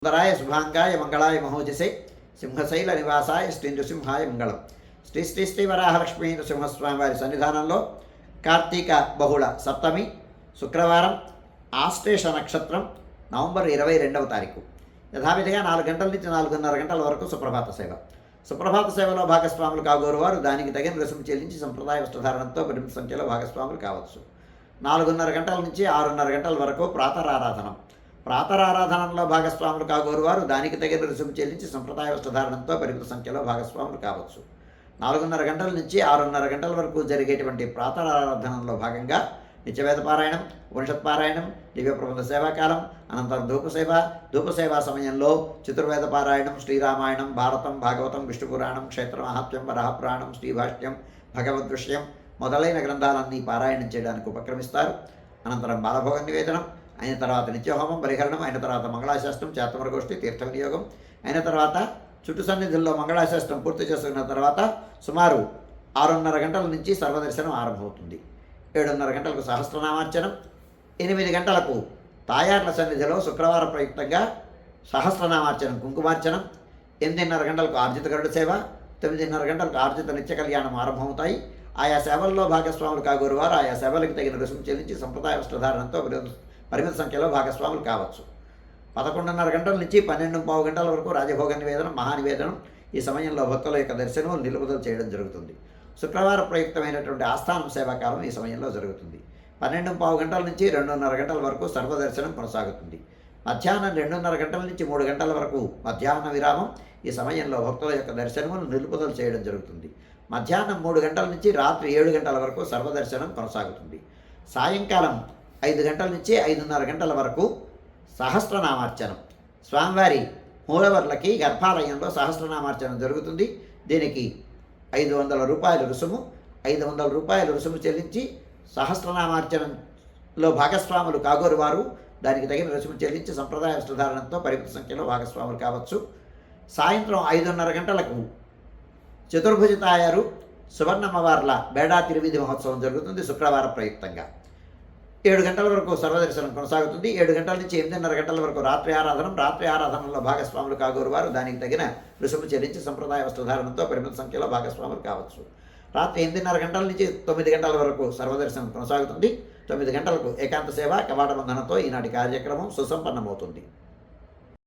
సుందరాయ శుభాంగాయ మంగళాయ మహోజసే సింహశైల నివాసాయ శ్రీ నృసింహాయ మంగళం. శ్రీ శ్రీ శ్రీ వరాహలక్ష్మీ నృసింహస్వామి వారి సన్నిధానంలో కార్తీక బహుళ సప్తమి శుక్రవారం ఆశ్లేష నక్షత్రం నవంబర్ 22వ తారీఖు యథావిధిగా 4 గంటల నుంచి 4:30 గంటల వరకు సుప్రభాత సేవ. సుప్రభాత సేవలో భాగస్వాములు కాగోరు వారు దానికి తగిన రుసుము చెల్లించి సంప్రదాయ వస్త్రధారణతో పరిమిత సంఖ్యలో భాగస్వాములు కావచ్చు. 4:30 గంటల నుంచి 6:30 గంటల వరకు ప్రాతరారాధనం. ప్రాతరారాధనంలో భాగస్వాములు కాగోరు వారు దానికి తగిన రుసుము చెల్లించి సంప్రదాయ వస్త్రధారణంతో పరిమిత సంఖ్యలో భాగస్వాములు కావచ్చు. 4:30 గంటల నుంచి 6:30 గంటల వరకు జరిగేటువంటి ప్రాతరారాధనంలో భాగంగా నిత్యవేద పారాయణం, ఉపనిషత్ పారాయణం, దివ్య ప్రబంధ సేవాకాలం, అనంతరం ధూపసేవా సమయంలో చతుర్వేద పారాయణం, శ్రీరామాయణం, భారతం, భాగవతం, విష్ణుపురాణం, క్షేత్ర మహాత్మ్యం, వరాహపురాణం, శ్రీభాష్యం, భగవద్విషయం మొదలైన గ్రంథాలన్నీ పారాయణం చేయడానికి ఉపక్రమిస్తారు. అనంతరం బాలభోగ నివేదనం అయిన తర్వాత నిత్యహోమం, పరిహరణం అయిన తర్వాత మంగళాశాస్త్రం, చాతమరగోష్ఠి, తీర్థ వినియోగం అయిన తర్వాత చుట్టు సన్నిధుల్లో మంగళాశాస్త్రం పూర్తి చేసుకున్న తర్వాత సుమారు 6:30 గంటల నుంచి సర్వదర్శనం ఆరంభమవుతుంది. 7:30 గంటలకు సహస్రనామార్చనం, 8 గంటలకు తాయార్ల సన్నిధిలో శుక్రవార ప్రయుక్తంగా సహస్రనామార్చనం, కుంకుమార్చనం, 8:30 గంటలకు ఆర్జిత గరుడ సేవ, 9:30 గంటలకు ఆర్జిత నిత్య కళ్యాణం ఆరంభమవుతాయి. ఆయా సేవల్లో భాగస్వాములు కాగోరు వారు ఆయా సేవలకు తగిన రుసుము చెల్లించి సంప్రదాయ వస్త్రధారణతో పరిమిత సంఖ్యలో భాగస్వాములు కావచ్చు. 11:30 గంటల నుంచి 12:15 గంటల వరకు రాజభోగ నివేదనం, మహానివేదనం. ఈ సమయంలో భక్తుల యొక్క దర్శనం నిలుపుదల చేయడం జరుగుతుంది. శుక్రవార ప్రయుక్తమైనటువంటి ఆస్థానం సేవాకాలం ఈ సమయంలో జరుగుతుంది. 12:15 గంటల నుంచి 2:30 గంటల వరకు సర్వదర్శనం కొనసాగుతుంది. మధ్యాహ్నం 2:30 గంటల నుంచి 3 గంటల వరకు మధ్యాహ్న విరామం. ఈ సమయంలో భక్తుల యొక్క దర్శనమును నిలుపుదల చేయడం జరుగుతుంది. మధ్యాహ్నం 3 గంటల నుంచి రాత్రి 7 గంటల వరకు సర్వదర్శనం కొనసాగుతుంది. సాయంకాలం 5 గంటల నుంచి 5:30 గంటల వరకు సహస్రనామార్చనం. స్వామివారి మూలవర్లకి గర్భాలయంలో సహస్రనామార్చనం జరుగుతుంది. దీనికి 500 రూపాయల రుసుము. 500 రూపాయల రుసుము చెల్లించి సహస్రనామార్చనంలో భాగస్వాములు కాగోరు వారు దానికి తగిన రుసుము చెల్లించి సంప్రదాయ వస్త్రధారణంతో పరిమిత సంఖ్యలో భాగస్వాములు కావచ్చు. సాయంత్రం 5:30 గంటలకు చతుర్భుజ తాయారు సువర్ణమ్మవార్ల బేడా తిరువిధి మహోత్సవం జరుగుతుంది శుక్రవార ప్రయుక్తంగా. 7 గంటల వరకు సర్వదర్శనం కొనసాగుతుంది. 7 గంటల నుంచి 8:30 గంటల వరకు రాత్రి ఆరాధనం. రాత్రి ఆరాధనలో భాగస్వాములు కాగోరు వారు దానికి తగిన రుసుము చెల్లించి సంప్రదాయ వస్త్రధారణంతో పరిమిత సంఖ్యలో భాగస్వాములు కావచ్చు. రాత్రి 8:30 గంటల నుంచి 9 గంటల వరకు సర్వదర్శనం కొనసాగుతుంది. 9 గంటలకు ఏకాంత సేవ కవాట బంధనంతో ఈనాటి కార్యక్రమం సుసంపన్నమవుతుంది.